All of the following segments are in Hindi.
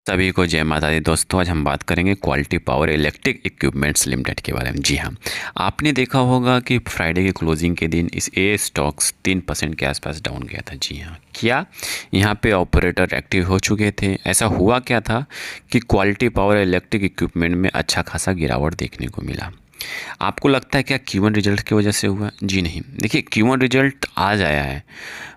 सभी को जय माता दी दोस्तों। आज हम बात करेंगे quality power electric equipments limited के बारे में। जी हाँ, आपने देखा होगा कि फ्राइडे के क्लोजिंग के दिन इस ए स्टॉक्स 3% के आसपास डाउन गया था। जी हाँ, क्या यहाँ पे ऑपरेटर एक्टिव हो चुके थे? ऐसा हुआ क्या था कि क्वालिटी पावर इलेक्ट्रिक इक्विपमेंट में अच्छा खासा गिरावट देखने को मिला। आपको लगता है क्या Q1 रिजल्ट की वजह से हुआ? जी नहीं। देखिए, Q1 रिजल्ट आज आया है,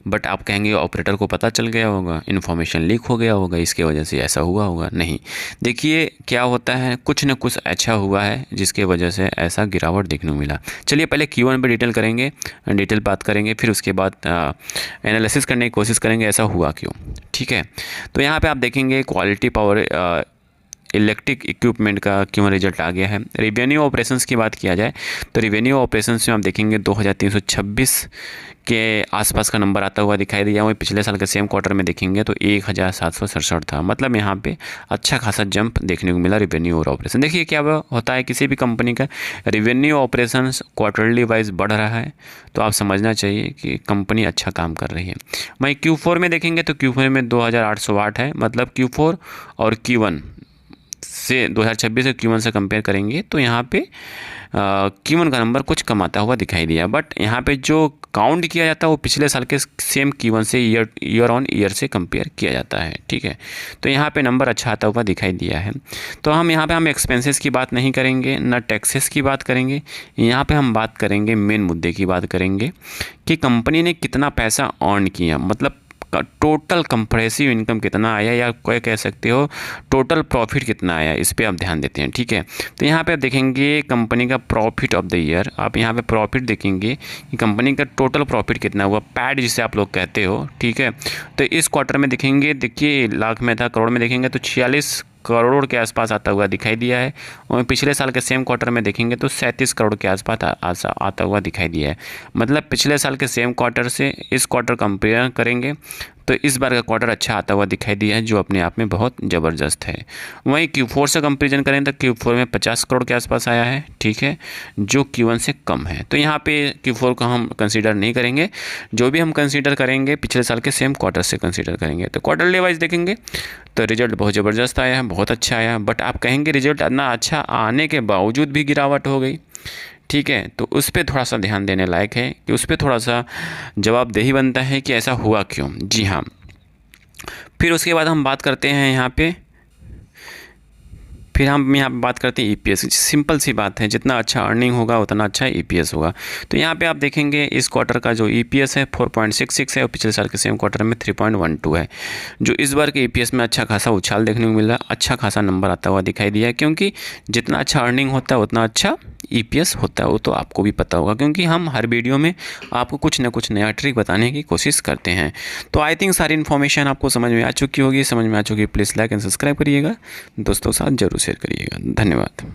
बट आप कहेंगे ऑपरेटर को पता चल गया होगा, इन्फॉर्मेशन लीक हो गया होगा, इसके वजह से ऐसा हुआ होगा। नहीं, देखिए क्या होता है, कुछ न कुछ अच्छा हुआ है जिसके वजह से ऐसा गिरावट देखने को मिला। चलिए पहले Q1 पे डिटेल बात करेंगे, फिर उसके बाद एनालिसिस करने की कोशिश करेंगे ऐसा हुआ क्यों। ठीक है, तो यहाँ पर आप देखेंगे क्वालिटी पावर इलेक्ट्रिक इक्विपमेंट का क्यों रिजल्ट आ गया है। रेवेन्यू ऑपरेशंस की बात किया जाए तो रेवेन्यू ऑपरेशंस में आप देखेंगे 2326 के आसपास का नंबर आता हुआ दिखाई दिया। वही पिछले साल के सेम क्वार्टर में देखेंगे तो 1767 था। मतलब यहाँ पे अच्छा खासा जंप देखने को मिला रेवेन्यू और ऑपरेशन। देखिए क्या होता है, किसी भी कंपनी का रेवेन्यू ऑपरेशंस क्वार्टरली वाइज बढ़ रहा है तो आप समझना चाहिए कि कंपनी अच्छा काम कर रही है। वहीं Q4 में देखेंगे तो Q4 में 2808 है। मतलब Q4 और Q1 से 2026 से Q1 से कंपेयर करेंगे तो यहाँ पे Q1 का नंबर कुछ कम आता हुआ दिखाई दिया। बट यहाँ पे जो काउंट किया जाता है वो पिछले साल के सेम Q1 से ईयर ऑन ईयर से कंपेयर किया जाता है। ठीक है, तो यहाँ पे नंबर अच्छा आता हुआ दिखाई दिया है। तो हम यहाँ पे एक्सपेंसेस की बात नहीं करेंगे, ना टैक्सेस की बात करेंगे। यहाँ पे हम बात करेंगे, मेन मुद्दे की बात करेंगे कि कंपनी ने कितना पैसा अर्न किया, मतलब टोटल कंप्रेसिव इनकम कितना आया, या कोई कह सकते हो टोटल प्रॉफिट कितना आया, इस पे आप ध्यान देते हैं। ठीक है, तो यहाँ पे आप देखेंगे कंपनी का प्रॉफिट ऑफ द ईयर। आप यहाँ पे प्रॉफिट देखेंगे कि कंपनी का टोटल प्रॉफिट कितना हुआ, पैड जिसे आप लोग कहते हो। ठीक है, तो इस क्वार्टर में देखेंगे, देखिए लाख में था, करोड़ में देखेंगे तो 46 करोड़ के आसपास आता हुआ दिखाई दिया है। और पिछले साल के सेम क्वार्टर में देखेंगे तो 37 करोड़ के आसपास आता हुआ दिखाई दिया है। मतलब पिछले साल के सेम क्वार्टर से इस क्वार्टर कंपेयर करेंगे तो इस बार का क्वार्टर अच्छा आता हुआ दिखाई दिया है, जो अपने आप में बहुत ज़बरदस्त है। वहीं Q4 से कंपेरिजन करें तो Q4 में 50 करोड़ के आसपास आया है। ठीक है, जो Q1 से कम है। तो यहाँ पे Q4 को हम कंसीडर नहीं करेंगे, जो भी हम कंसीडर करेंगे पिछले साल के सेम क्वार्टर से कंसीडर करेंगे। तो क्वार्टरली वाइज देखेंगे तो रिजल्ट बहुत ज़बरदस्त आया है, बहुत अच्छा आया। बट आप कहेंगे रिजल्ट इतना अच्छा आने के बावजूद भी गिरावट हो गई। ठीक है, तो उस पर थोड़ा सा ध्यान देने लायक है कि उस पर थोड़ा सा जवाबदेही बनता है कि ऐसा हुआ क्यों। जी हाँ, फिर उसके बाद हम बात करते हैं यहाँ पे बात करते हैं EPS। सिंपल सी बात है, जितना अच्छा अर्निंग होगा उतना अच्छा EPS होगा। तो यहाँ पे आप देखेंगे इस क्वार्टर का जो EPS है 4.66 है और पिछले साल के सेम क्वार्टर में 3.12 है। जो इस बार के EPS में अच्छा खासा उछाल देखने को मिला, अच्छा खासा नंबर आता हुआ दिखाई दिया है। क्योंकि जितना अच्छा अर्निंग होता है उतना अच्छा EPS होता है, वो तो आपको भी पता होगा, क्योंकि हम हर वीडियो में आपको कुछ ना कुछ नया ट्रिक बताने की कोशिश करते हैं। तो आई थिंक सारी इन्फॉर्मेशन आपको समझ में आ चुकी होगी। समझ में आ चुकी, प्लीज़ लाइक एंड सब्सक्राइब करिएगा, दोस्तों के साथ जरूर शेयर करिएगा। धन्यवाद।